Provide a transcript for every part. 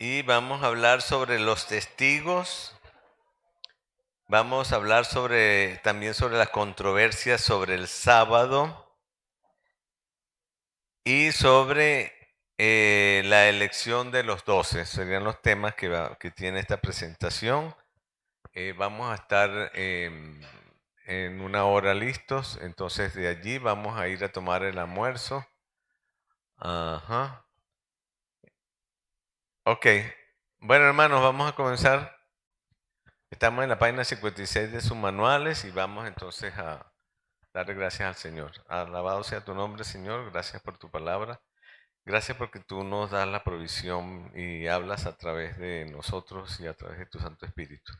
Y vamos a hablar sobre los testigos. Vamos a hablar también sobre las controversias sobre el sábado y sobre la elección de los 12. Serían los temas que tiene esta presentación. Vamos a estar en una hora listos, entonces de allí vamos a ir a tomar el almuerzo. Ajá. Ok. Bueno, hermanos, vamos a comenzar. Estamos en la página 56 de sus manuales y vamos entonces a darle gracias al Señor. Alabado sea tu nombre, Señor. Gracias por tu palabra. Gracias porque tú nos das la provisión y hablas a través de nosotros y a través de tu Santo Espíritu.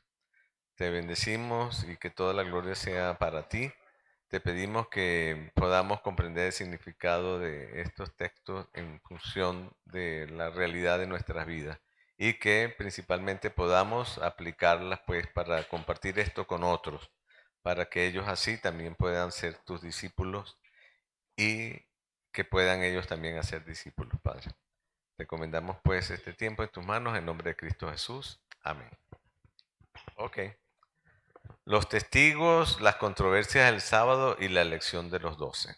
Te bendecimos y que toda la gloria sea para ti. Te pedimos que podamos comprender el significado de estos textos en función de la realidad de nuestras vidas y que principalmente podamos aplicarlas pues para compartir esto con otros, para que ellos así también puedan ser tus discípulos y que puedan ellos también hacer discípulos, Padre. Te encomendamos pues este tiempo en tus manos en nombre de Cristo Jesús. Amén. Ok. Los testigos, las controversias del sábado y la elección de los 12.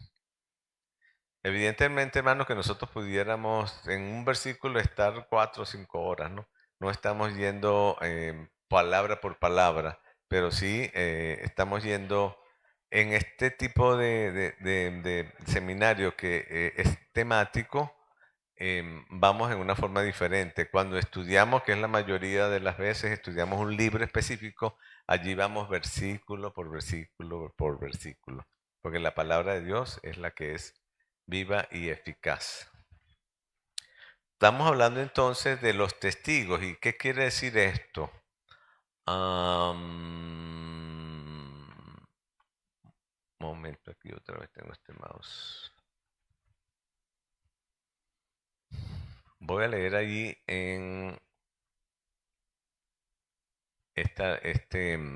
Evidentemente, hermanos, que nosotros pudiéramos en un versículo estar 4 o 5 horas, ¿no? No estamos yendo palabra por palabra, pero sí estamos yendo en este tipo de seminario que es temático, vamos en una forma diferente. Cuando estudiamos, que es la mayoría de las veces, estudiamos un libro específico, allí vamos versículo por versículo por versículo, porque la palabra de Dios es la que es viva y eficaz. Estamos hablando entonces de los testigos. ¿Y qué quiere decir esto? Momento, aquí otra vez tengo este mouse. Voy a leer allí en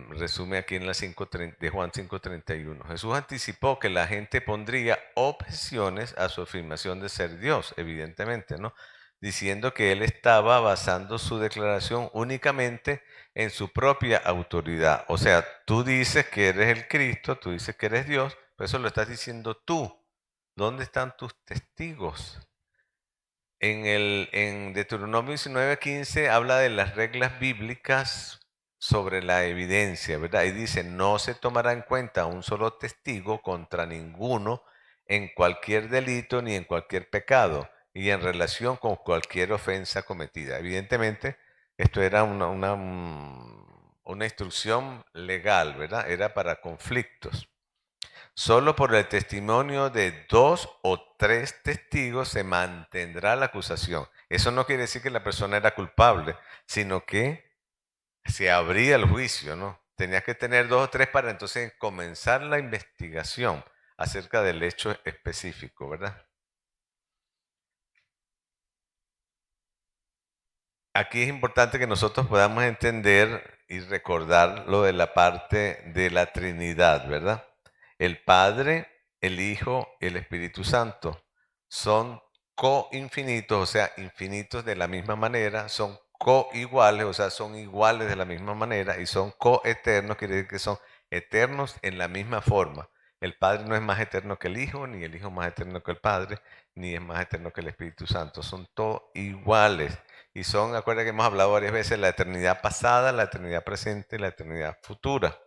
resume aquí en la 5:30 de Juan 5:31. Jesús anticipó que la gente pondría objeciones a su afirmación de ser Dios, evidentemente, ¿no? Diciendo que él estaba basando su declaración únicamente en su propia autoridad. O sea, tú dices que eres el Cristo, tú dices que eres Dios, pero eso lo estás diciendo tú. ¿Dónde están tus testigos? En Deuteronomio 19:15 habla de las reglas bíblicas sobre la evidencia, ¿verdad? Y dice, no se tomará en cuenta un solo testigo contra ninguno en cualquier delito ni en cualquier pecado y en relación con cualquier ofensa cometida. Evidentemente, esto era una instrucción legal, ¿verdad? Era para conflictos. Solo por el testimonio de 2 o 3 testigos se mantendrá la acusación. Eso no quiere decir que la persona era culpable, sino que se abría el juicio, ¿no? Tenías que tener 2 o 3 para entonces comenzar la investigación acerca del hecho específico, ¿verdad? Aquí es importante que nosotros podamos entender y recordar lo de la parte de la Trinidad, ¿verdad? El Padre, el Hijo, el Espíritu Santo son co-infinitos, o sea, infinitos de la misma manera, son co-iguales, o sea, son iguales de la misma manera, y son co-eternos, quiere decir que son eternos en la misma forma. El Padre no es más eterno que el Hijo, ni el Hijo más eterno que el Padre, ni es más eterno que el Espíritu Santo, son todos iguales. Y son, acuérdense que hemos hablado varias veces, la eternidad pasada, la eternidad presente y la eternidad futura.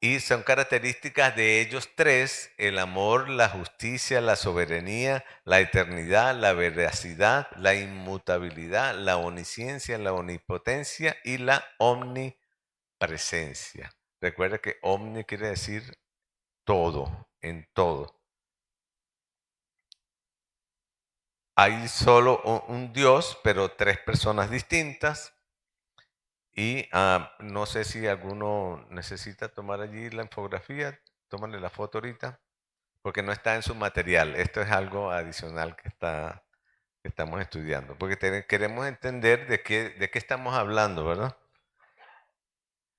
Y son características de ellos tres: el amor, la justicia, la soberanía, la eternidad, la veracidad, la inmutabilidad, la omnisciencia, la omnipotencia y la omnipresencia. Recuerda que omni quiere decir todo, en todo. Hay solo un Dios, pero 3 personas distintas. Y no sé si alguno necesita tomar allí la infografía, tómale la foto ahorita, porque no está en su material. Esto es algo adicional que estamos estudiando, porque queremos entender de qué estamos hablando, ¿verdad?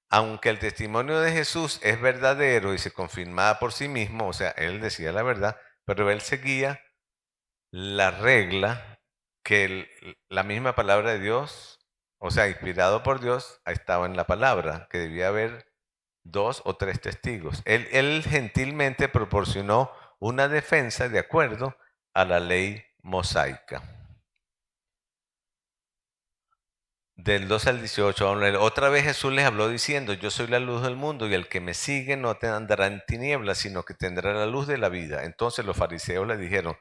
Aunque el testimonio de Jesús es verdadero y se confirmaba por sí mismo, o sea, él decía la verdad, pero él seguía la regla que la misma palabra de Dios, o sea, inspirado por Dios, ha estado en la palabra, que debía haber 2 o 3 testigos. Él gentilmente proporcionó una defensa de acuerdo a la ley mosaica. Del 2 al 18, otra vez Jesús les habló diciendo, yo soy la luz del mundo y el que me sigue no te andará en tinieblas, sino que tendrá la luz de la vida. Entonces los fariseos le dijeron,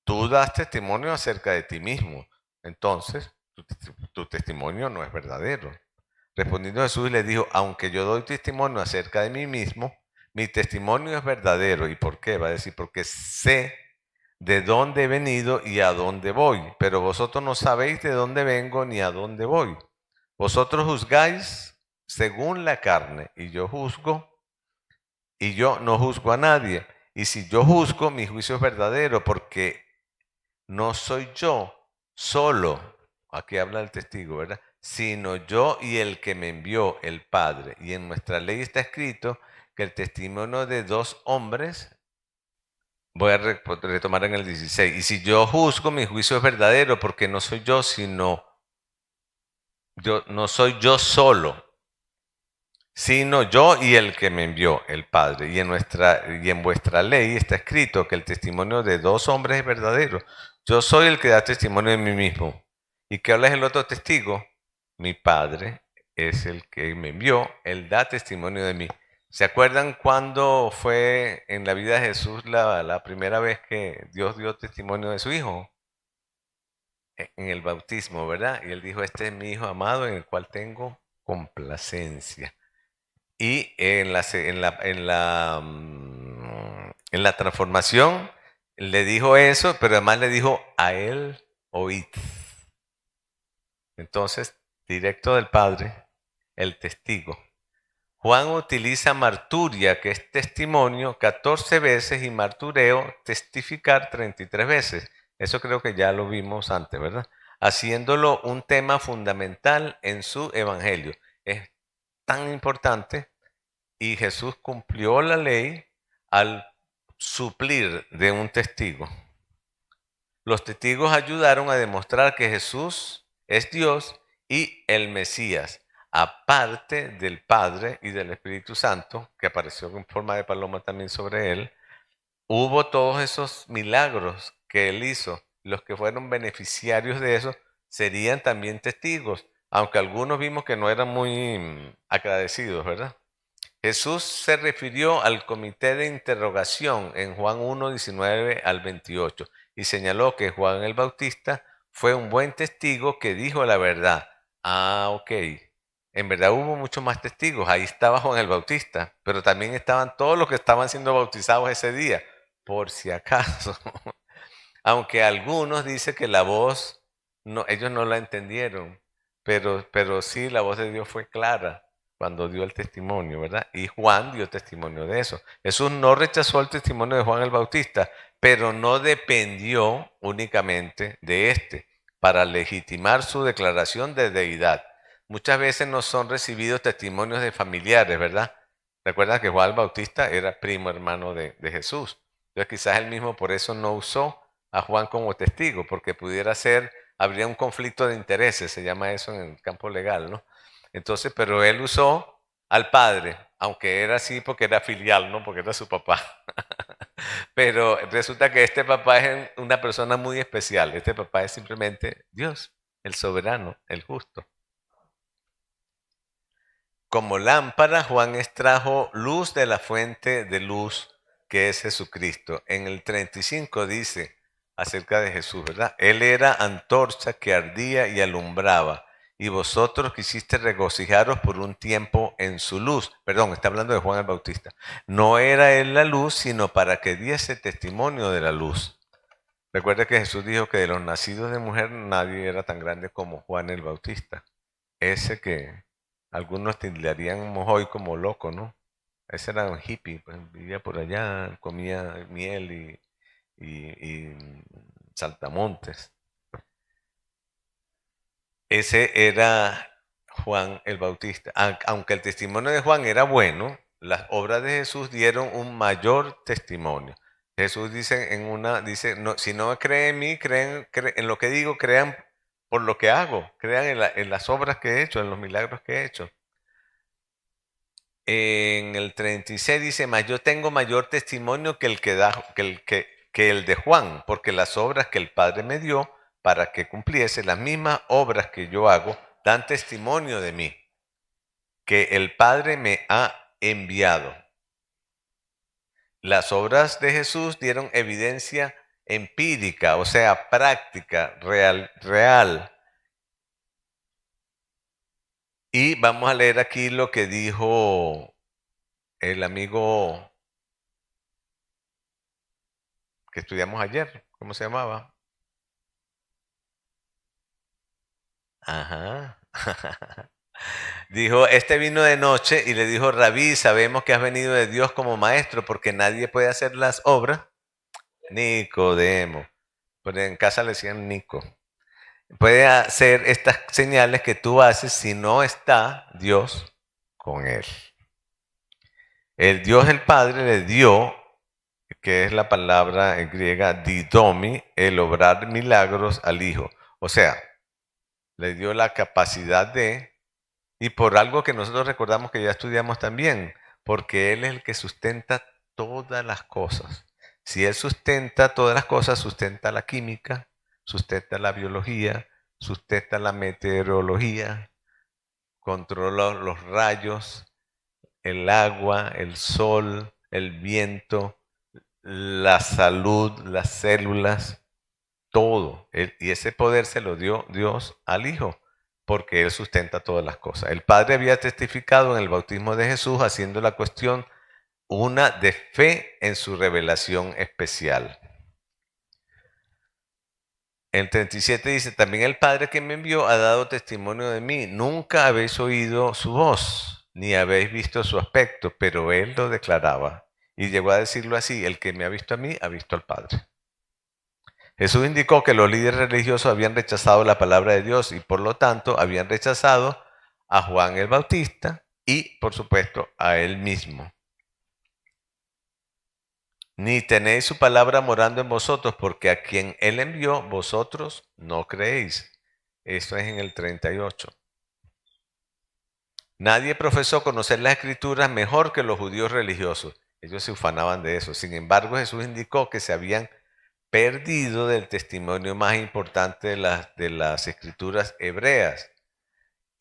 tú das testimonio acerca de ti mismo, entonces tu testimonio no es verdadero. Respondiendo Jesús les dijo, aunque yo doy testimonio acerca de mí mismo, mi testimonio es verdadero. ¿Y por qué? Va a decir, porque sé de dónde he venido y a dónde voy, pero vosotros no sabéis de dónde vengo ni a dónde voy. Vosotros juzgáis según la carne, y yo juzgo, y yo no juzgo a nadie. Y si yo juzgo, mi juicio es verdadero, porque no soy yo solo, aquí habla el testigo, ¿verdad? Sino yo y el que me envió, el Padre. Y en nuestra ley está escrito que el testimonio de 2 hombres, voy a retomar en el 16, y si yo juzgo, mi juicio es verdadero, porque no soy yo, sino yo, no soy yo solo, sino yo y el que me envió, el Padre. Y en vuestra ley está escrito que el testimonio de 2 hombres es verdadero. Yo soy el que da testimonio de mí mismo. ¿Y qué habla es el otro testigo? Mi Padre es el que me envió, él da testimonio de mí. ¿Se acuerdan cuándo fue en la vida de Jesús la primera vez que Dios dio testimonio de su Hijo? En el bautismo, ¿verdad? Y él dijo, este es mi Hijo amado en el cual tengo complacencia. Y en la transformación le dijo eso, pero además le dijo a él oíd. Entonces, directo del Padre, el testigo. Juan utiliza marturia, que es testimonio, 14 veces y martureo, testificar, 33 veces. Eso creo que ya lo vimos antes, ¿verdad? Haciéndolo un tema fundamental en su evangelio. Es tan importante y Jesús cumplió la ley al suplir de un testigo. Los testigos ayudaron a demostrar que Jesús es Dios y el Mesías, aparte del Padre y del Espíritu Santo, que apareció en forma de paloma también sobre él. Hubo todos esos milagros que él hizo. Los que fueron beneficiarios de eso serían también testigos, aunque algunos vimos que no eran muy agradecidos, ¿verdad? Jesús se refirió al comité de interrogación en Juan 1, 19 al 28 y señaló que Juan el Bautista fue un buen testigo que dijo la verdad. Ah, ok. En verdad hubo muchos más testigos. Ahí estaba Juan el Bautista, pero también estaban todos los que estaban siendo bautizados ese día, por si acaso. Aunque algunos dicen que la voz, no, ellos no la entendieron, pero sí la voz de Dios fue clara cuando dio el testimonio, ¿verdad? Y Juan dio testimonio de eso. Jesús no rechazó el testimonio de Juan el Bautista, pero no dependió únicamente de este para legitimar su declaración de deidad. Muchas veces no son recibidos testimonios de familiares, ¿verdad? Recuerda que Juan el Bautista era primo hermano de Jesús. Entonces quizás él mismo por eso no usó a Juan como testigo, porque pudiera ser, habría un conflicto de intereses, se llama eso en el campo legal, ¿no? Entonces, pero él usó al padre, aunque era así porque era filial, ¿no? Porque era su papá. Pero resulta que este papá es una persona muy especial. Este papá es simplemente Dios, el soberano, el justo. Como lámpara, Juan extrajo luz de la fuente de luz que es Jesucristo. En el 35 dice acerca de Jesús, ¿verdad? Él era antorcha que ardía y alumbraba, y vosotros quisiste regocijaros por un tiempo en su luz. Perdón, está hablando de Juan el Bautista. No era él la luz, sino para que diese testimonio de la luz. Recuerda que Jesús dijo que de los nacidos de mujer nadie era tan grande como Juan el Bautista. Ese que algunos tildarían hoy como loco, ¿no? Ese era un hippie, pues, vivía por allá, comía miel y saltamontes. Ese era Juan el Bautista. Aunque el testimonio de Juan era bueno, las obras de Jesús dieron un mayor testimonio. Jesús dice dice, no, si no creen en mí, creen en lo que digo, crean por lo que hago, crean en las obras que he hecho, en los milagros que he hecho. En el 36 dice, mas yo tengo mayor testimonio que el de Juan, porque las obras que el Padre me dio para que cumpliese, las mismas obras que yo hago, dan testimonio de mí, que el Padre me ha enviado. Las obras de Jesús dieron evidencia empírica, o sea, práctica, real. Y vamos a leer aquí lo que dijo el amigo que estudiamos ayer. ¿Cómo se llamaba? Ajá. Dijo, este vino de noche y le dijo, Rabí, sabemos que has venido de Dios como maestro, porque nadie puede hacer las obras. Nicodemo. Pero en casa le decían Nico. Puede hacer estas señales que tú haces si no está Dios con él. El Dios el Padre le dio, que es la palabra en griega didomi, el obrar milagros al Hijo. O sea, le dio la capacidad de, y por algo que nosotros recordamos que ya estudiamos también, porque Él es el que sustenta todas las cosas. Si Él sustenta todas las cosas, sustenta la química, sustenta la biología, sustenta la meteorología, controla los rayos, el agua, el sol, el viento, la salud, las células, todo. Y ese poder se lo dio Dios al Hijo, porque Él sustenta todas las cosas. El Padre había testificado en el bautismo de Jesús, haciendo la cuestión una de fe en su revelación especial. El 37 dice, también el Padre que me envió ha dado testimonio de mí. Nunca habéis oído su voz, ni habéis visto su aspecto, pero Él lo declaraba. Y llegó a decirlo así, el que me ha visto a mí, ha visto al Padre. Jesús indicó que los líderes religiosos habían rechazado la palabra de Dios y por lo tanto habían rechazado a Juan el Bautista y, por supuesto, a él mismo. Ni tenéis su palabra morando en vosotros, porque a quien él envió, vosotros no creéis. Esto es en el 38. Nadie profesó conocer las escrituras mejor que los judíos religiosos. Ellos se ufanaban de eso. Sin embargo, Jesús indicó que se habían perdido del testimonio más importante de las escrituras hebreas.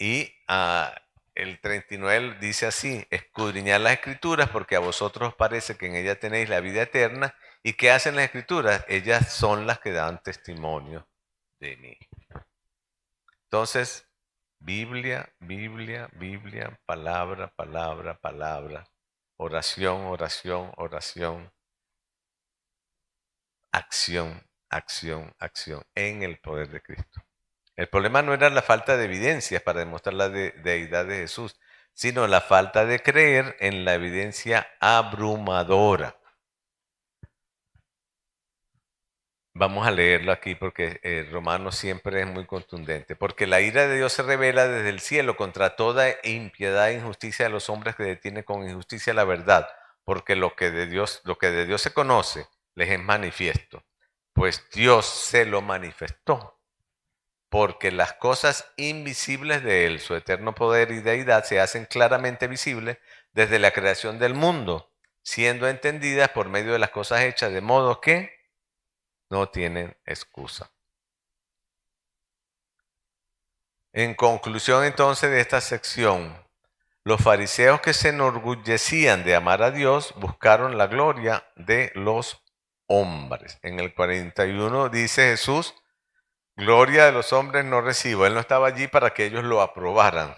Y el 39 dice así, escudriñad las escrituras porque a vosotros parece que en ellas tenéis la vida eterna. ¿Y qué hacen las escrituras? Ellas son las que dan testimonio de mí. Entonces, Biblia, Biblia, Biblia, palabra, palabra, palabra, oración, oración, oración, acción, acción, acción en el poder de Cristo. El problema no era la falta de evidencias para demostrar la deidad de Jesús, sino la falta de creer en la evidencia abrumadora. Vamos a leerlo aquí porque Romanos siempre es muy contundente. Porque la ira de Dios se revela desde el cielo contra toda impiedad e injusticia de los hombres que detienen con injusticia la verdad. Porque lo que de Dios se conoce les es manifiesto. Pues Dios se lo manifestó. Porque las cosas invisibles de Él, su eterno poder y deidad, se hacen claramente visibles desde la creación del mundo, siendo entendidas por medio de las cosas hechas, de modo que no tienen excusa. En conclusión entonces de esta sección, los fariseos que se enorgullecían de amar a Dios buscaron la gloria de los hombres. En el 41 dice Jesús, gloria de los hombres no recibo. Él no estaba allí para que ellos lo aprobaran.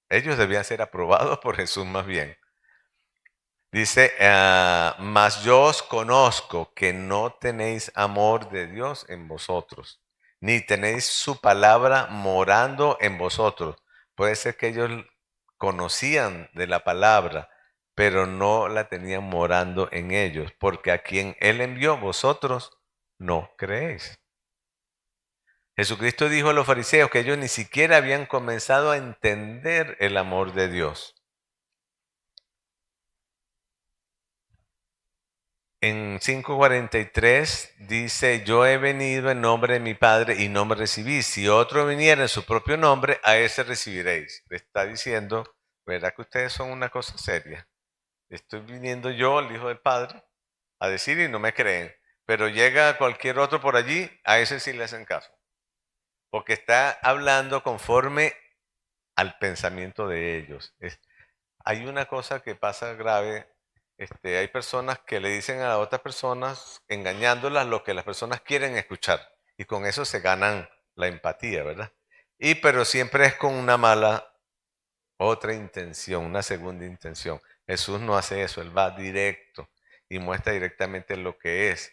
Ellos debían ser aprobados por Jesús más bien. Dice, mas yo os conozco que no tenéis amor de Dios en vosotros, ni tenéis su palabra morando en vosotros. Puede ser que ellos conocían de la palabra, pero no la tenían morando en ellos, porque a quien Él envió, vosotros no creéis. Jesucristo dijo a los fariseos que ellos ni siquiera habían comenzado a entender el amor de Dios. En 5:43 dice, yo he venido en nombre de mi Padre y no me recibís. Si otro viniera en su propio nombre, a ese recibiréis. Le está diciendo, ¿verdad que ustedes son una cosa seria? Estoy viniendo yo, el Hijo del Padre, a decir y no me creen. Pero llega cualquier otro por allí, a ese sí le hacen caso. Porque está hablando conforme al pensamiento de ellos. Hay una cosa que pasa grave. Hay personas que le dicen a otras personas, engañándolas, lo que las personas quieren escuchar. Y con eso se ganan la empatía, ¿verdad? Pero siempre es con una mala, otra intención, una segunda intención. Jesús no hace eso, Él va directo y muestra directamente lo que es.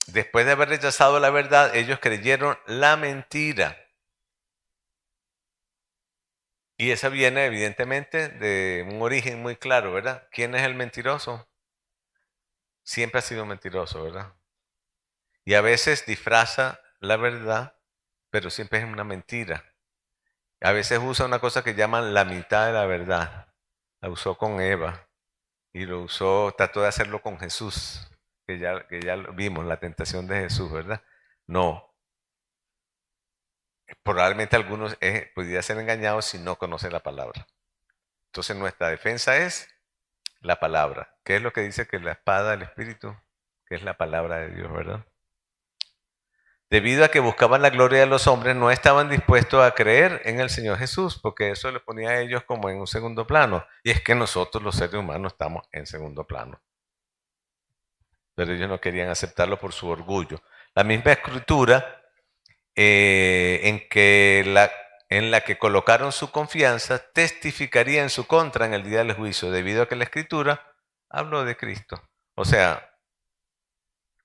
Después de haber rechazado la verdad, ellos creyeron la mentira. Y esa viene evidentemente de un origen muy claro, ¿verdad? ¿Quién es el mentiroso? Siempre ha sido mentiroso, ¿verdad? Y a veces disfraza la verdad, pero siempre es una mentira. A veces usa una cosa que llaman la mitad de la verdad. La usó con Eva y lo usó, trató de hacerlo con Jesús, que ya lo vimos, la tentación de Jesús, ¿verdad? No, probablemente algunos pudieran ser engañados si no conocen la palabra. Entonces nuestra defensa es la palabra. ¿Qué es lo que dice que la espada del Espíritu? Que es la palabra de Dios, ¿verdad? Debido a que buscaban la gloria de los hombres, no estaban dispuestos a creer en el Señor Jesús, porque eso les ponía a ellos como en un segundo plano. Y es que nosotros los seres humanos estamos en segundo plano. Pero ellos no querían aceptarlo por su orgullo. La misma escritura en la que colocaron su confianza testificaría en su contra en el día del juicio, debido a que la escritura habló de Cristo. O sea,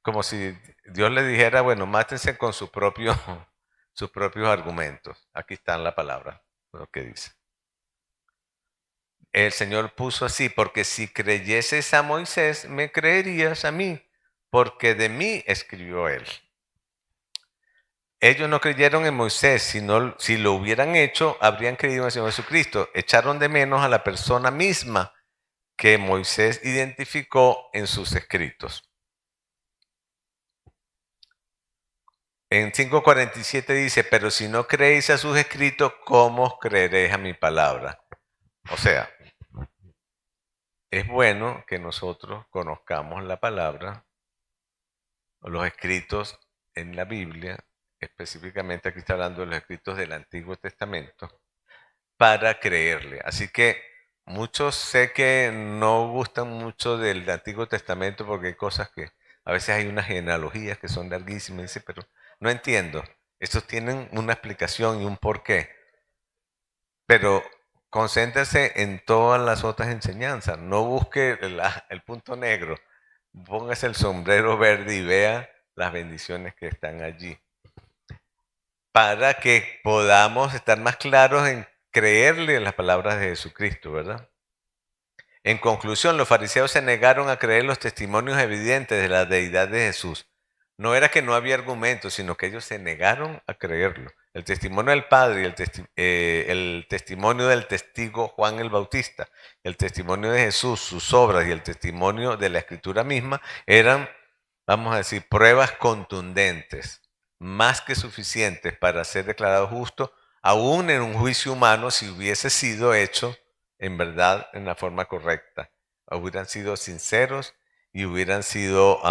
como si Dios le dijera, bueno, mátense con sus propios argumentos. Aquí está la palabra, lo que dice. El Señor puso así, porque si creyeses a Moisés, me creerías a mí, porque de mí escribió él. Ellos no creyeron en Moisés, sino si lo hubieran hecho, habrían creído en el Señor Jesucristo. Echaron de menos a la persona misma que Moisés identificó en sus escritos. En 5:47 dice, pero si no creéis a sus escritos, ¿cómo creeréis a mi palabra? O sea, es bueno que nosotros conozcamos la palabra, o los escritos en la Biblia, específicamente aquí está hablando de los escritos del Antiguo Testamento, para creerle. Así que muchos sé que no gustan mucho del Antiguo Testamento porque hay cosas que a veces hay unas genealogías que son larguísimas, dice, pero no entiendo. Estos tienen una explicación y un porqué. Pero concéntrese en todas las otras enseñanzas. No busque el punto negro. Póngase el sombrero verde y vea las bendiciones que están allí. Para que podamos estar más claros en creerle en las palabras de Jesucristo, ¿verdad? En conclusión, los fariseos se negaron a creer los testimonios evidentes de la deidad de Jesús. No era que no había argumentos, sino que ellos se negaron a creerlo. El testimonio del Padre y el testimonio del testigo Juan el Bautista, el testimonio de Jesús, sus obras y el testimonio de la Escritura misma eran, vamos a decir, pruebas contundentes, más que suficientes para ser declarado justo, aún en un juicio humano si hubiese sido hecho en verdad en la forma correcta. Hubieran sido sinceros y hubieran sido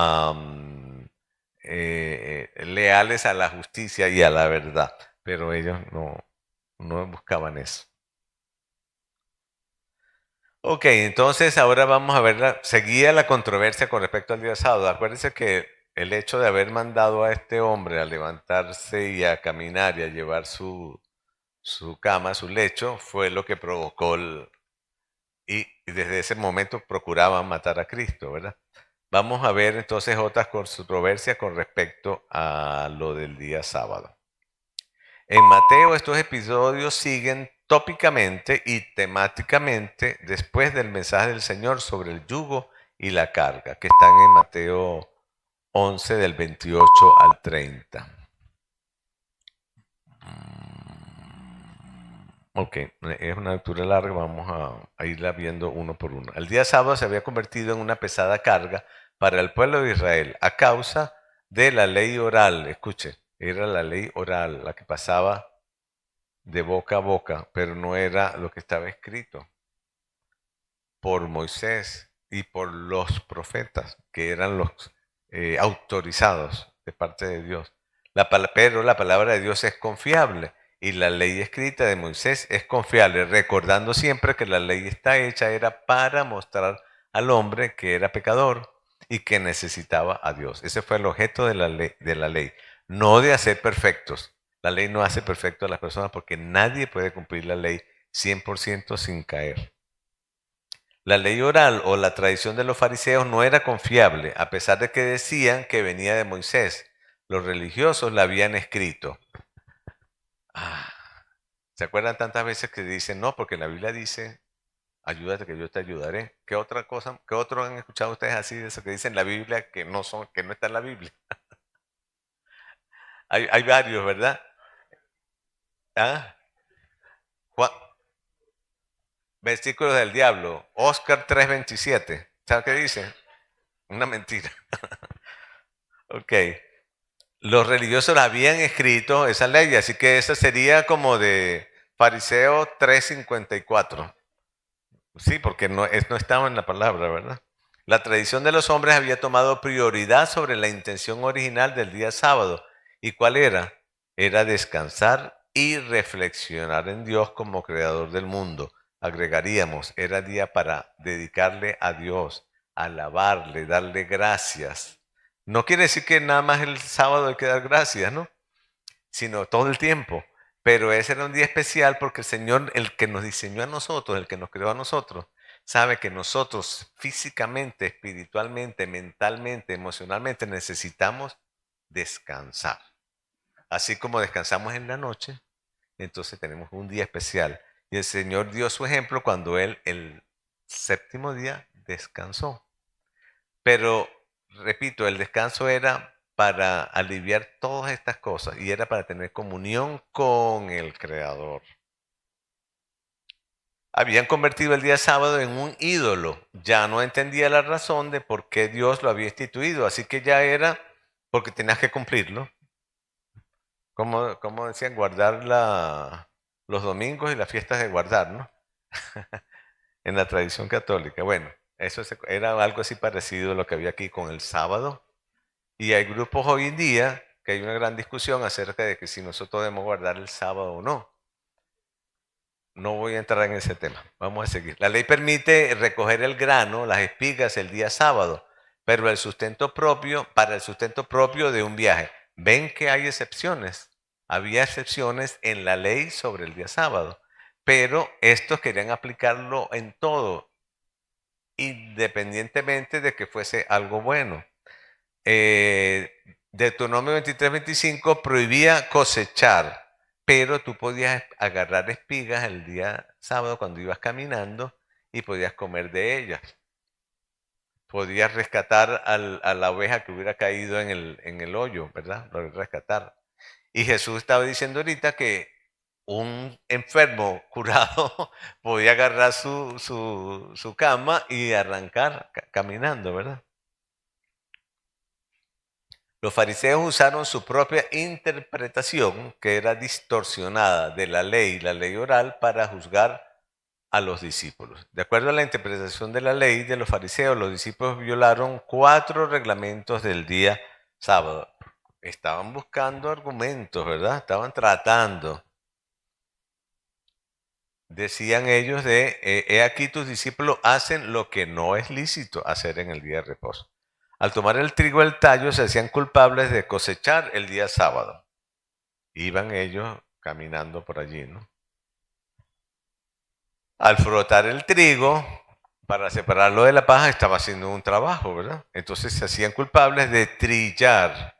leales a la justicia y a la verdad, pero ellos no buscaban eso. Ok, entonces ahora vamos a ver, seguía la controversia con respecto al día sábado. Acuérdense que el hecho de haber mandado a este hombre a levantarse y a caminar y a llevar su cama, su lecho, fue lo que provocó y desde ese momento procuraban matar a Cristo, ¿verdad? Vamos a ver entonces otras controversias con respecto a lo del día sábado. En Mateo estos episodios siguen tópicamente y temáticamente después del mensaje del Señor sobre el yugo y la carga, que están en Mateo 11 del 28 al 30. Ok, es una lectura larga, vamos a irla viendo uno por uno. El día sábado se había convertido en una pesada carga para el pueblo de Israel a causa de la ley oral. Escuche, era la ley oral la que pasaba de boca a boca, pero no era lo que estaba escrito por Moisés y por los profetas, que eran los autorizados de parte de Dios. Pero la palabra de Dios es confiable y la ley escrita de Moisés es confiable, recordando siempre que la ley está hecha era para mostrar al hombre que era pecador y que necesitaba a Dios. Ese fue el objeto de la ley, no de hacer perfectos. La ley no hace perfecto a las personas porque nadie puede cumplir la ley 100% sin caer. La ley oral o la tradición de los fariseos no era confiable, a pesar de que decían que venía de Moisés. Los religiosos la habían escrito. Ah, ¿se acuerdan tantas veces que dicen no? Porque la Biblia dice, ayúdate que yo te ayudaré. ¿Qué otra cosa, qué otro han escuchado ustedes así de eso que dicen en la Biblia que no son, que no está en la Biblia? Hay varios, ¿verdad? ¿Ah? Juan- Versículos del diablo. Oscar 3:27. ¿Sabe qué dice? Una mentira. Ok. Los religiosos la habían escrito esa ley, así que esa sería como de Fariseo 3:54. Sí, porque no estaba en la palabra, ¿verdad? La tradición de los hombres había tomado prioridad sobre la intención original del día sábado. ¿Y cuál era? Era descansar y reflexionar en Dios como creador del mundo. Agregaríamos, era día para dedicarle a Dios, alabarle, darle gracias. No quiere decir que nada más el sábado hay que dar gracias, ¿no? Sino todo el tiempo. Pero ese era un día especial porque el Señor, el que nos diseñó a nosotros, el que nos creó a nosotros, sabe que nosotros físicamente, espiritualmente, mentalmente, emocionalmente necesitamos descansar. Así como descansamos en la noche, entonces tenemos un día especial. Y el Señor dio su ejemplo cuando Él el séptimo día descansó. Pero, repito, el descanso era para aliviar todas estas cosas y era para tener comunión con el Creador. Habían convertido el día sábado en un ídolo. Ya no entendía la razón de por qué Dios lo había instituido. Así que ya era porque tenías que cumplirlo. Como decían, guardar los domingos y las fiestas de guardar, ¿no? En la tradición católica. Bueno, era algo así parecido a lo que había aquí con el sábado. Y hay grupos hoy en día que hay una gran discusión acerca de que si nosotros debemos guardar el sábado o no. No voy a entrar en ese tema. Vamos a seguir. La ley permite recoger el grano, las espigas el día sábado, pero para el sustento propio de un viaje. Ven que hay excepciones. Había excepciones en la ley sobre el día sábado, pero estos querían aplicarlo en todo, independientemente de que fuese algo bueno. Deuteronomio 23:25 prohibía cosechar, pero tú podías agarrar espigas el día sábado cuando ibas caminando y podías comer de ellas. Podías rescatar a la oveja que hubiera caído en el hoyo, ¿verdad? Lo rescatar. Y Jesús estaba diciendo ahorita que un enfermo curado podía agarrar su cama y arrancar caminando, ¿verdad? Los fariseos usaron su propia interpretación, que era distorsionada de la ley oral, para juzgar a los discípulos. De acuerdo a la interpretación de la ley de los fariseos, los discípulos violaron 4 reglamentos del día sábado. Estaban buscando argumentos, ¿verdad? Estaban tratando. Decían ellos he aquí tus discípulos hacen lo que no es lícito hacer en el día de reposo. Al tomar el trigo del tallo se hacían culpables de cosechar el día sábado. Iban ellos caminando por allí, ¿no? Al frotar el trigo para separarlo de la paja estaba haciendo un trabajo, ¿verdad? Entonces se hacían culpables de trillar.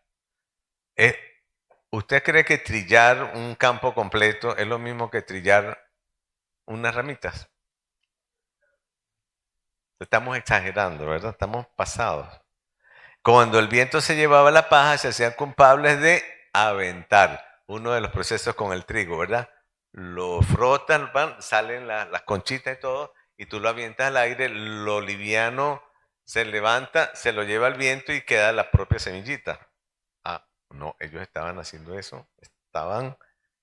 Eh, ¿Usted cree que trillar un campo completo es lo mismo que trillar unas ramitas? Estamos exagerando, ¿verdad? Estamos pasados. Cuando el viento se llevaba la paja, se hacían culpables de aventar. Uno de los procesos con el trigo, ¿verdad? lo frotas el pan, salen las conchitas y todo, y tú lo avientas al aire, lo liviano se levanta, se lo lleva al viento y queda la propia semillita. Ah, no, ellos estaban haciendo eso, estaban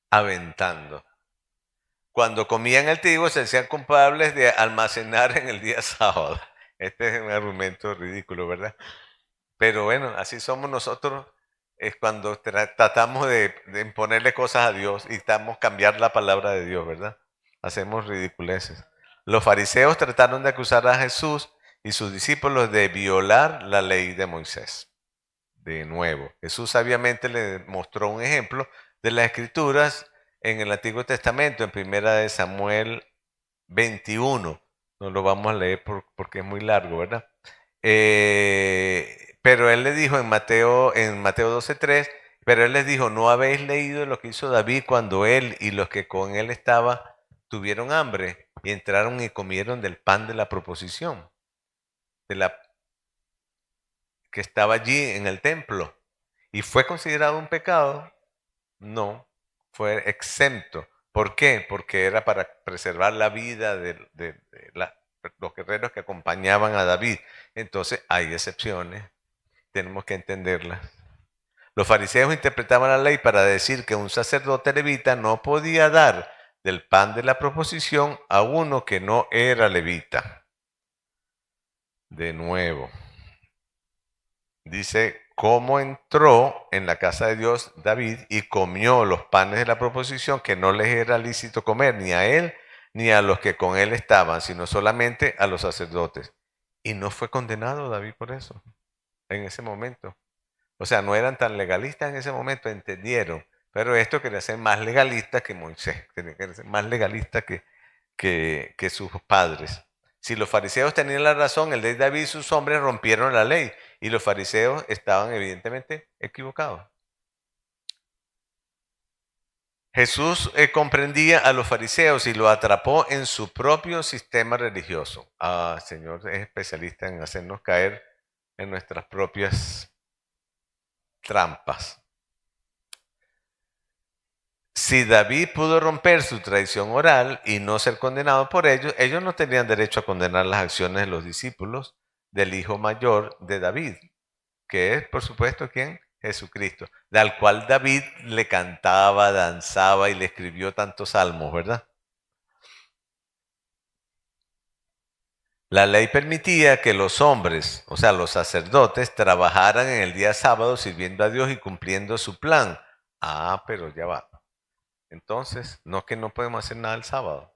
aventando. Cuando comían el trigo se hacían culpables de almacenar en el día sábado. Este es un argumento ridículo, ¿verdad? Pero bueno, así somos nosotros, es cuando tratamos de imponerle cosas a Dios y estamos cambiar la palabra de Dios, ¿verdad? Hacemos ridiculeces. Los fariseos trataron de acusar a Jesús y sus discípulos de violar la ley de Moisés. De nuevo, Jesús sabiamente le mostró un ejemplo de las escrituras en el Antiguo Testamento, en Primera de Samuel 21. No lo vamos a leer porque es muy largo, ¿verdad? Pero él le dijo en Mateo 12:3, pero él les dijo, ¿no habéis leído lo que hizo David cuando él y los que con él estaban tuvieron hambre y entraron y comieron del pan de la proposición, de la que estaba allí en el templo? ¿Y fue considerado un pecado? No, fue exento. ¿Por qué? Porque era para preservar la vida de los guerreros que acompañaban a David. Entonces hay excepciones, tenemos que entenderlas. Los fariseos interpretaban la ley para decir que un sacerdote levita no podía dar del pan de la proposición a uno que no era levita. De nuevo, dice cómo entró en la casa de Dios David y comió los panes de la proposición que no les era lícito comer, ni a él ni a los que con él estaban, sino solamente a los sacerdotes. Y no fue condenado David por eso, en ese momento. O sea, no eran tan legalistas en ese momento, entendieron. Pero esto quería ser más legalista que Moisés, quería ser más legalista que sus padres. Si los fariseos tenían la razón, el rey David y sus hombres rompieron la ley y los fariseos estaban evidentemente equivocados. Jesús comprendía a los fariseos y lo atrapó en su propio sistema religioso. Ah, Señor es especialista en hacernos caer en nuestras propias trampas. Si David pudo romper su tradición oral y no ser condenado por ellos, ellos no tenían derecho a condenar las acciones de los discípulos del hijo mayor de David, que es, por supuesto, ¿quién? Jesucristo, al cual David le cantaba, danzaba y le escribió tantos salmos, ¿verdad? La ley permitía que los hombres, o sea, los sacerdotes, trabajaran en el día sábado sirviendo a Dios y cumpliendo su plan. Ah, pero ya va. Entonces, no es que no podemos hacer nada el sábado.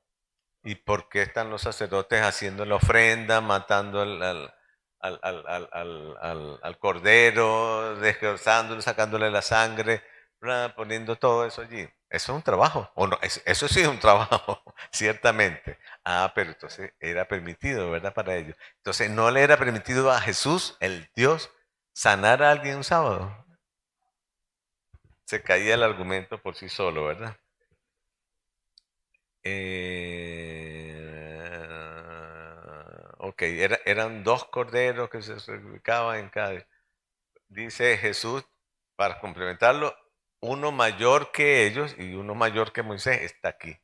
¿Y por qué están los sacerdotes haciendo la ofrenda, matando al cordero, destrozándolo, sacándole la sangre, poniendo todo eso allí? Eso es un trabajo, o no, eso sí es un trabajo, ciertamente. Ah, pero entonces era permitido, ¿verdad? Para ellos. Entonces no le era permitido a Jesús, el Dios, sanar a alguien un sábado. Se caía el argumento por sí solo, ¿verdad? Ok, eran dos corderos que se sacrificaban en cada. Dice Jesús, para complementarlo, uno mayor que ellos y uno mayor que Moisés está aquí.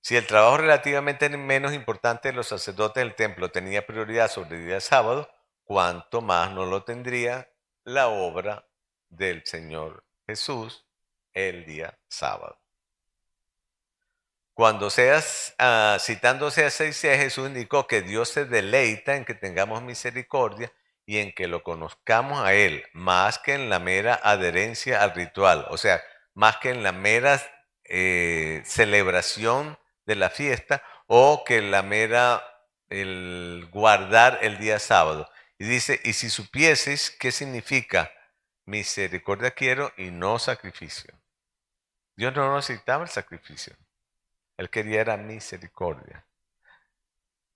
Si el trabajo relativamente menos importante de los sacerdotes del templo tenía prioridad sobre el día sábado, cuánto más no lo tendría la obra del Señor Jesús el día sábado. Cuando seas, citándose a Isaías, Jesús indicó que Dios se deleita en que tengamos misericordia y en que lo conozcamos a Él, más que en la mera adherencia al ritual, o sea, más que en la mera celebración de la fiesta o que la mera el guardar el día sábado. Y dice, y si supieseis qué significa misericordia quiero y no sacrificio. Dios no necesitaba el sacrificio. Él quería era misericordia.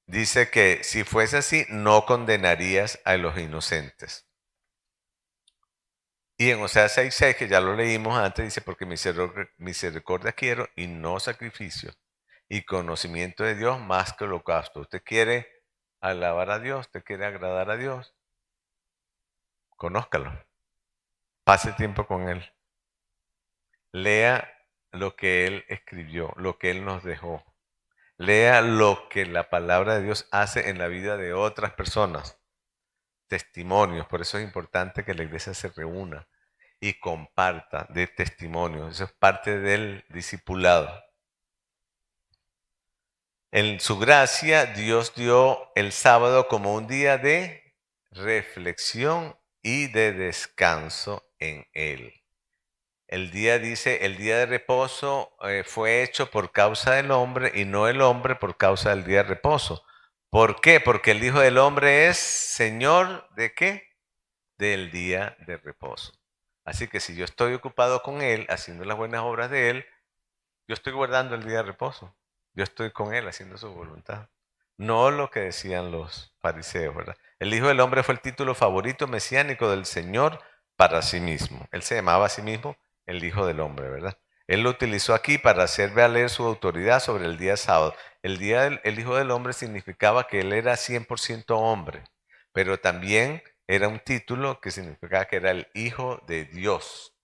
Dice que si fuese así, no condenarías a los inocentes. Y en Oseas 6:6, que ya lo leímos antes, dice, porque misericordia quiero y no sacrificio. Y conocimiento de Dios más que holocausto. Usted quiere alabar a Dios, usted quiere agradar a Dios, conózcalo. Pase tiempo con Él. Lea lo que Él escribió, lo que Él nos dejó. Lea lo que la palabra de Dios hace en la vida de otras personas. Testimonios. Por eso es importante que la iglesia se reúna y comparta de testimonios. Eso es parte del discipulado. En su gracia, Dios dio el sábado como un día de reflexión y de descanso en Él. El día dice, el día de reposo fue hecho por causa del hombre y no el hombre por causa del día de reposo. ¿Por qué? Porque el Hijo del Hombre es Señor ¿de qué? Del día de reposo. Así que si yo estoy ocupado con Él, haciendo las buenas obras de Él, yo estoy guardando el día de reposo. Yo estoy con Él haciendo su voluntad. No lo que decían los fariseos, ¿verdad? El Hijo del Hombre fue el título favorito mesiánico del Señor para sí mismo. Él se llamaba a sí mismo el Hijo del Hombre, ¿verdad? Él lo utilizó aquí para hacer valer su autoridad sobre el día sábado. El Hijo del Hombre significaba que Él era 100% hombre, pero también era un título que significaba que era el Hijo de Dios.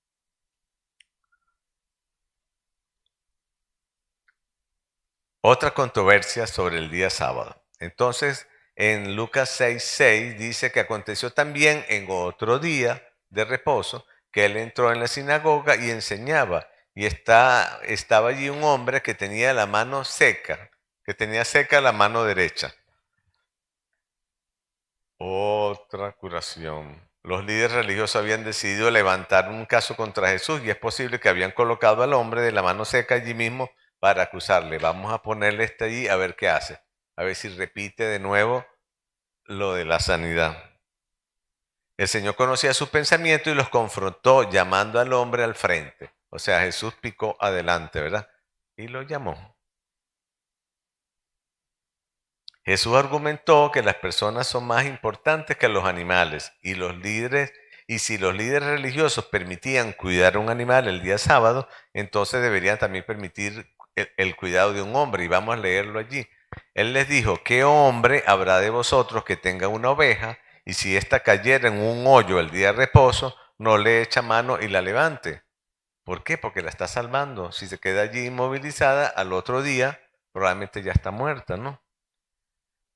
Otra controversia sobre el día sábado. Entonces, en Lucas 6:6 dice que aconteció también en otro día de reposo que él entró en la sinagoga y enseñaba. Y estaba allí un hombre que tenía la mano seca, que tenía seca la mano derecha. Otra curación. Los líderes religiosos habían decidido levantar un caso contra Jesús y es posible que habían colocado al hombre de la mano seca allí mismo para acusarle. Vamos a ponerle este allí a ver qué hace. A ver si repite de nuevo lo de la sanidad. El Señor conocía sus pensamientos y los confrontó llamando al hombre al frente. O sea, Jesús picó adelante, ¿verdad? Y lo llamó. Jesús argumentó que las personas son más importantes que los animales y si los líderes religiosos permitían cuidar a un animal el día sábado, entonces deberían también permitir el cuidado de un hombre. Y vamos a leerlo allí. Él les dijo, ¿qué hombre habrá de vosotros que tenga una oveja y si ésta cayera en un hoyo el día de reposo, no le echa mano y la levante? ¿Por qué? Porque la está salvando. Si se queda allí inmovilizada, al otro día probablemente ya está muerta, ¿no?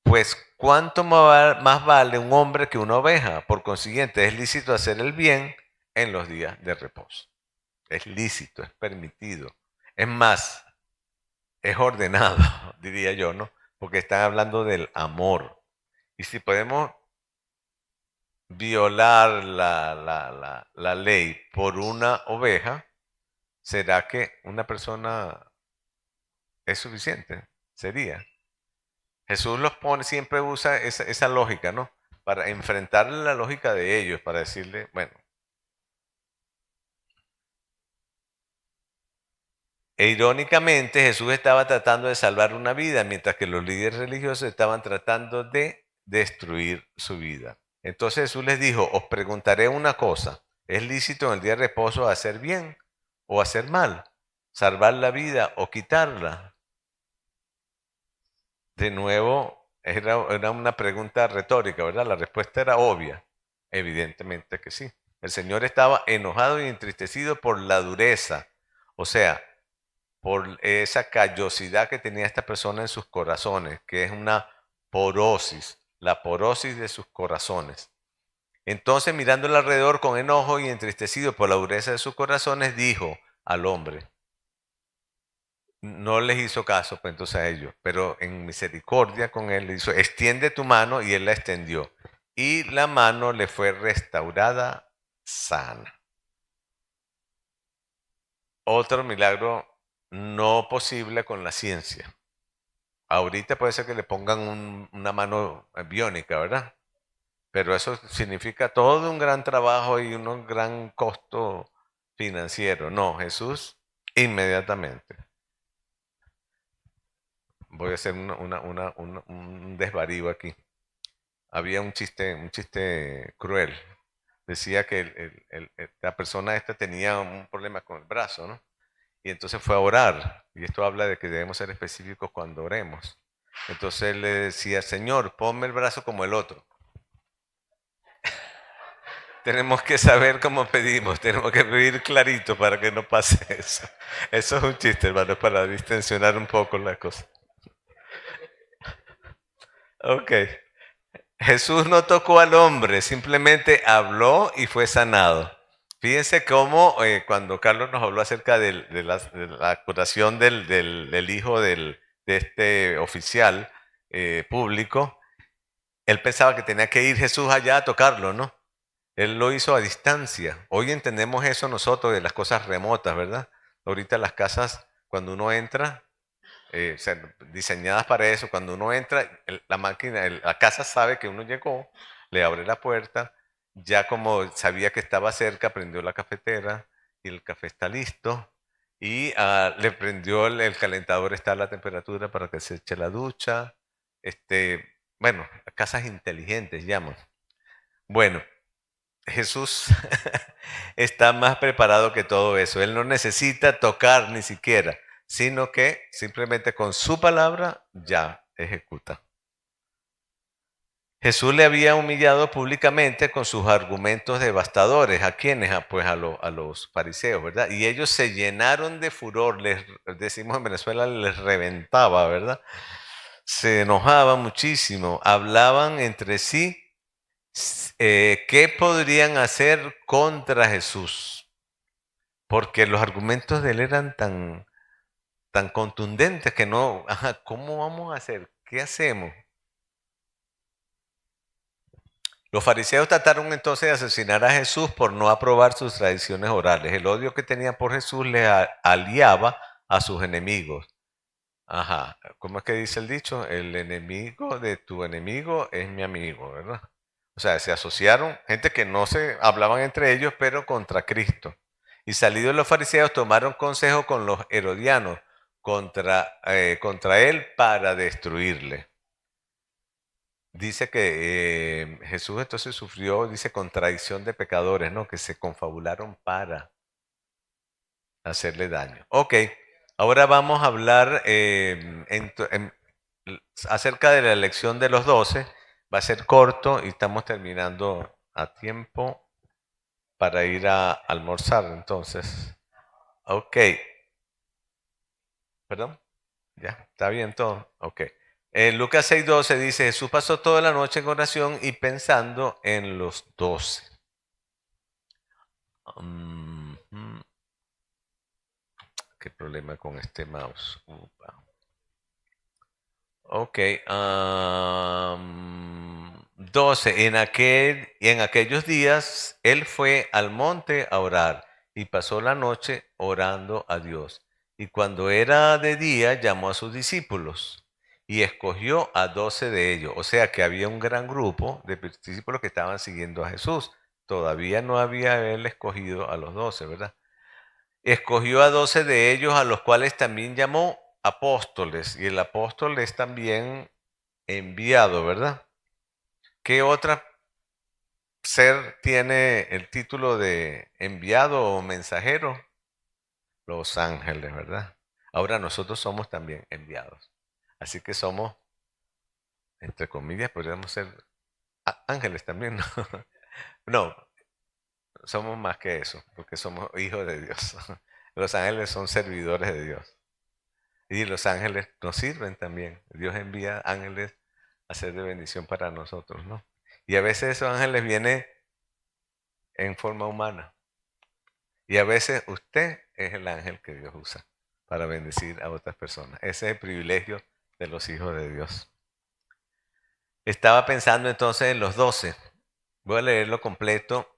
Pues cuánto más vale un hombre que una oveja. Por consiguiente, es lícito hacer el bien en los días de reposo. Es lícito, es permitido. Es más, es ordenado, diría yo, ¿no? Porque están hablando del amor. Y si podemos violar la ley por una oveja, ¿será que una persona es suficiente? Sería. Jesús los pone, siempre usa esa lógica, ¿no? Para enfrentarle la lógica de ellos, para decirle, bueno, e irónicamente Jesús estaba tratando de salvar una vida, mientras que los líderes religiosos estaban tratando de destruir su vida. Entonces Jesús les dijo, os preguntaré una cosa, ¿es lícito en el día de reposo hacer bien o hacer mal? ¿Salvar la vida o quitarla? De nuevo, era una pregunta retórica, ¿verdad? La respuesta era obvia. Evidentemente que sí. El Señor estaba enojado y entristecido por la dureza, o sea, por esa callosidad que tenía esta persona en sus corazones, que es una porosis, la porosis de sus corazones. Entonces, mirando alrededor con enojo y entristecido por la dureza de sus corazones, dijo al hombre, no les hizo caso, pues entonces a ellos, pero en misericordia con él le hizo, extiende tu mano y él la extendió. Y la mano le fue restaurada sana. Otro milagro no posible con la ciencia. Ahorita puede ser que le pongan una mano biónica, ¿verdad? Pero eso significa todo un gran trabajo y un gran costo financiero. No, Jesús inmediatamente. Voy a hacer un desvarío aquí. Había un chiste cruel. Decía que la persona esta tenía un problema con el brazo, ¿no? Y entonces fue a orar. Y esto habla de que debemos ser específicos cuando oremos. Entonces él le decía, Señor, ponme el brazo como el otro. tenemos que saber cómo pedimos, tenemos que pedir clarito para que no pase eso. Eso es un chiste, hermano, para distensionar un poco la cosa. Ok. Jesús no tocó al hombre, simplemente habló y fue sanado. Fíjense cómo cuando Carlos nos habló acerca de la curación del hijo de este oficial público, él pensaba que tenía que ir Jesús allá a tocarlo, ¿no? Él lo hizo a distancia. Hoy entendemos eso nosotros de las cosas remotas, ¿verdad? Ahorita las casas, cuando uno entra, o sea, diseñadas para eso. Cuando uno entra, la máquina, la casa sabe que uno llegó, le abre la puerta, ya como sabía que estaba cerca, prendió la cafetera y el café está listo. Y le prendió el calentador, está a la temperatura para que se eche la ducha. Bueno, casas inteligentes llaman. Bueno, Jesús está más preparado que todo eso. Él no necesita tocar ni siquiera, sino que simplemente con su palabra ya ejecuta. Jesús le había humillado públicamente con sus argumentos devastadores. ¿A quiénes? Pues a los fariseos, ¿verdad? Y ellos se llenaron de furor, les decimos en Venezuela, les reventaba, ¿verdad? Se enojaban muchísimo, hablaban entre sí. ¿Qué podrían hacer contra Jesús? Porque los argumentos de él eran tan contundentes que no, ajá, ¿cómo vamos a hacer? ¿Qué hacemos? Los fariseos trataron entonces de asesinar a Jesús por no aprobar sus tradiciones orales. El odio que tenían por Jesús les aliaba a sus enemigos. Ajá, ¿cómo es que dice el dicho? El enemigo de tu enemigo es mi amigo, ¿verdad? O sea, se asociaron gente que no se hablaban entre ellos, pero contra Cristo. Y salidos los fariseos tomaron consejo con los herodianos contra él para destruirle. Dice que Jesús entonces sufrió, dice, contradicción de pecadores, ¿no? Que se confabularon para hacerle daño. Ok, ahora vamos a hablar acerca de la elección de los 12. Va a ser corto y estamos terminando a tiempo para ir a almorzar. Entonces, ok, perdón, ya, está bien todo. Ok. En Lucas 6:12 dice, Jesús pasó toda la noche en oración y pensando en los 12. ¿Qué problema con este mouse? Upa. Ok. 12. En aquellos días él fue al monte a orar y pasó la noche orando a Dios. Y cuando era de día llamó a sus discípulos y escogió a 12 de ellos. O sea que había un gran grupo de discípulos que estaban siguiendo a Jesús. Todavía no había él escogido a los 12, ¿verdad? Escogió a 12 de ellos, a los cuales también llamó apóstoles. Y el apóstol es también enviado, ¿verdad? ¿Qué otra ser tiene el título de enviado o mensajero? Los ángeles, ¿verdad? Ahora nosotros somos también enviados. Así que somos, entre comillas, podríamos ser ángeles también, ¿no? No, somos más que eso, porque somos hijos de Dios. Los ángeles son servidores de Dios. Y los ángeles nos sirven también. Dios envía ángeles a ser de bendición para nosotros, ¿no? Y a veces esos ángeles vienen en forma humana. Y a veces usted es el ángel que Dios usa para bendecir a otras personas. Ese es el privilegio de los hijos de Dios. Estaba pensando entonces en los 12. Voy a leerlo completo.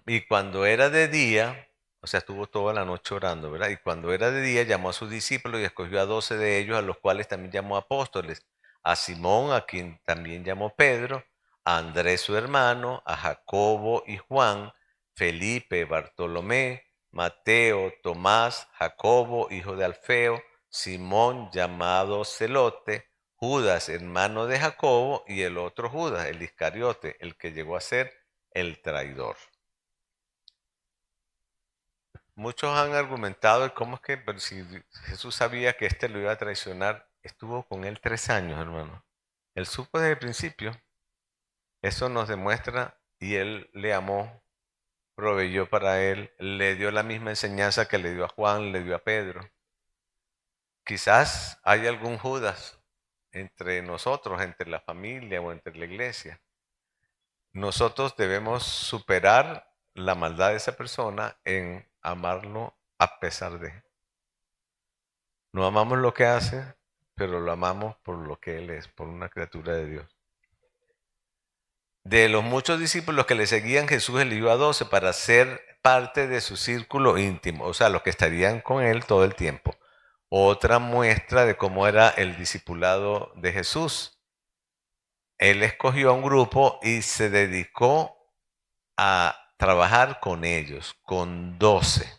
Y cuando era de día, o sea, estuvo toda la noche orando, ¿verdad? Y cuando era de día, llamó a sus discípulos y escogió a 12 de ellos, a los cuales también llamó apóstoles. A Simón, a quien también llamó Pedro, a Andrés su hermano, a Jacobo y Juan, Felipe, Bartolomé, Mateo, Tomás, Jacobo, hijo de Alfeo, Simón llamado Celote, Judas, hermano de Jacobo, y el otro Judas, el Iscariote, el que llegó a ser el traidor. Muchos han argumentado de cómo es que, pero si Jesús sabía que éste lo iba a traicionar, estuvo con él 3 años, hermano. Él supo desde el principio. Eso nos demuestra, y Él le amó, proveyó para Él, le dio la misma enseñanza que le dio a Juan, le dio a Pedro. Quizás hay algún Judas entre nosotros, entre la familia o entre la iglesia. Nosotros debemos superar la maldad de esa persona en amarlo a pesar de. No amamos lo que hace, pero lo amamos por lo que Él es, por una criatura de Dios. De los muchos discípulos que le seguían, Jesús eligió a 12 para ser parte de su círculo íntimo, o sea, los que estarían con Él todo el tiempo. Otra muestra de cómo era el discipulado de Jesús. Él escogió a un grupo y se dedicó a trabajar con ellos, con 12.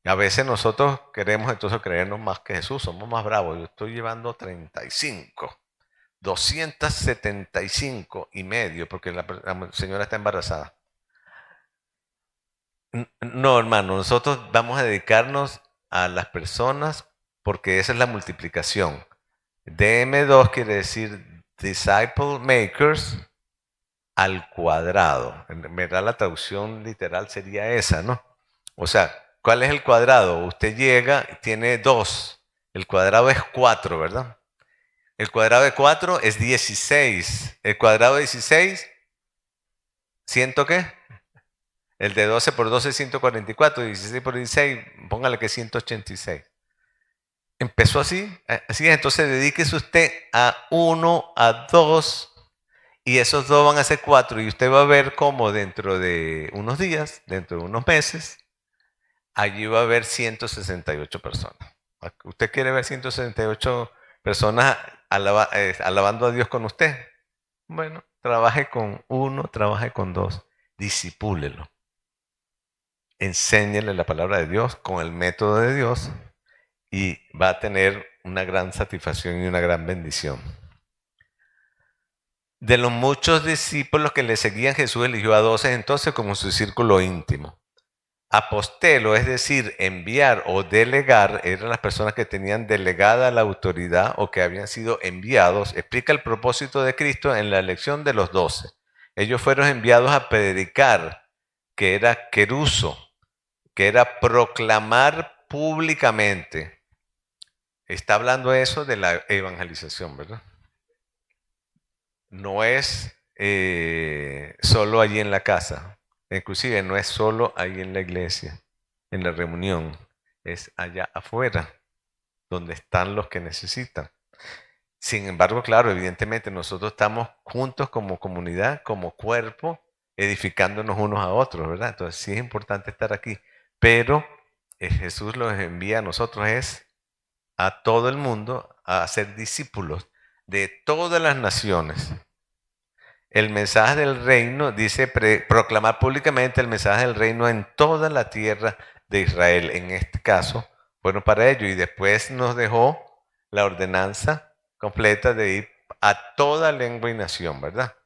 A veces nosotros queremos entonces creernos más que Jesús, somos más bravos. Yo estoy llevando 35, 275 y medio, porque la señora está embarazada. No, hermano, nosotros vamos a dedicarnos a las personas porque esa es la multiplicación. DM2 quiere decir Disciple Makers al cuadrado. En verdad la traducción literal sería esa, ¿no? O sea, ¿cuál es el cuadrado? Usted llega, tiene 2. El cuadrado es 4, ¿verdad? El cuadrado de 4 es 16. El cuadrado de 16, ¿ciento qué? El de 12 por 12 es 144. 16 por 16, póngale que es 186. Empezó así, así es. Entonces dedíquese usted a 1, a 2. Y esos 2 van a ser 4 y usted va a ver cómo dentro de unos días, dentro de unos meses, allí va a haber 168 personas. ¿Usted quiere ver 168 personas alabando a Dios con usted? Bueno, trabaje con 1, trabaje con 2, disipúlelo. Enséñele la palabra de Dios con el método de Dios y va a tener una gran satisfacción y una gran bendición. De los muchos discípulos que le seguían, Jesús eligió a 12 entonces como su círculo íntimo. Apostelo, es decir, enviar o delegar, eran las personas que tenían delegada la autoridad o que habían sido enviados. Explica el propósito de Cristo en la elección de los 12. Ellos fueron enviados a predicar, que era queruso, que era proclamar públicamente. Está hablando eso de la evangelización, ¿verdad? No es solo allí en la casa, inclusive no es solo ahí en la iglesia, en la reunión, es allá afuera, donde están los que necesitan. Sin embargo, claro, evidentemente nosotros estamos juntos como comunidad, como cuerpo, edificándonos unos a otros, ¿verdad? Entonces sí es importante estar aquí, pero Jesús los envía a nosotros es a todo el mundo a ser discípulos de todas las naciones. El mensaje del reino dice proclamar públicamente el mensaje del reino en toda la tierra de Israel. En este caso, fueron para ello y después nos dejó la ordenanza completa de ir a toda lengua y nación, ¿verdad?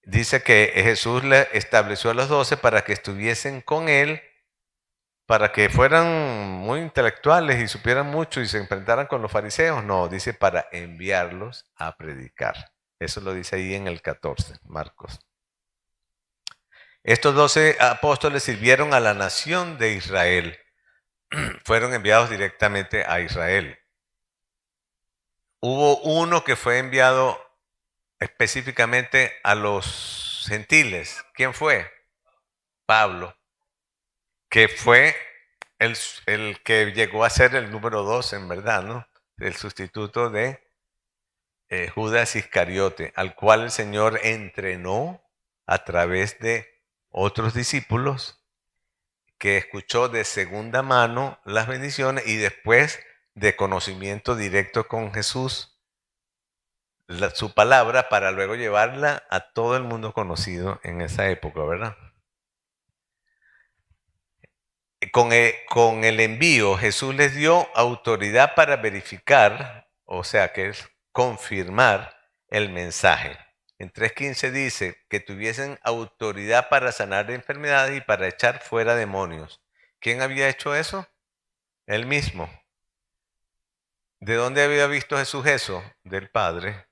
Dice que Jesús le estableció a los 12 para que estuviesen con él, para que fueran muy intelectuales y supieran mucho y se enfrentaran con los fariseos. No, dice para enviarlos a predicar. Eso lo dice ahí en el 14, Marcos. Estos 12 apóstoles sirvieron a la nación de Israel. Fueron enviados directamente a Israel. Hubo uno que fue enviado específicamente a los gentiles. ¿Quién fue? Pablo, que fue el que llegó a ser el número 2, en verdad, ¿no? El sustituto de Judas Iscariote, al cual el Señor entrenó a través de otros discípulos que escuchó de segunda mano las bendiciones y después de conocimiento directo con Jesús, su palabra, para luego llevarla a todo el mundo conocido en esa época, ¿verdad? Con el envío, Jesús les dio autoridad para verificar, o sea, que es confirmar el mensaje. En 3.15 dice que tuviesen autoridad para sanar enfermedades y para echar fuera demonios. ¿Quién había hecho eso? Él mismo. ¿De dónde había visto Jesús eso? Del Padre.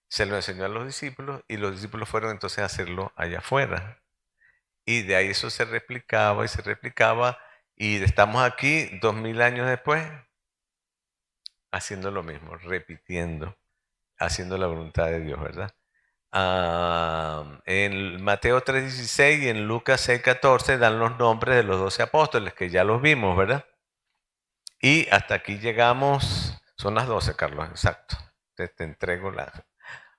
se lo enseñó a los discípulos y los discípulos fueron entonces a hacerlo allá afuera. Y de ahí eso se replicaba y se replicaba y estamos aquí 2000 años después haciendo lo mismo, repitiendo, haciendo la voluntad de Dios, ¿verdad? En Mateo 3:16 y en Lucas 6:14 dan los nombres de los 12 apóstoles, que ya los vimos, ¿verdad? Y hasta aquí llegamos, son las 12, Carlos, exacto. Te entrego la...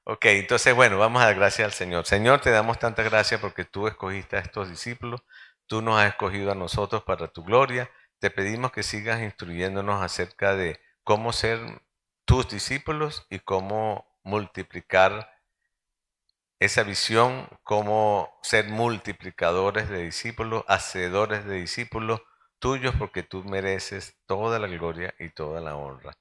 Ok, entonces bueno, vamos a dar gracias al Señor. Señor, te damos tanta gracias porque tú escogiste a estos discípulos, tú nos has escogido a nosotros para tu gloria. Te pedimos que sigas instruyéndonos acerca de cómo ser tus discípulos y cómo multiplicar esa visión, cómo ser multiplicadores de discípulos, hacedores de discípulos tuyos, porque tú mereces toda la gloria y toda la honra.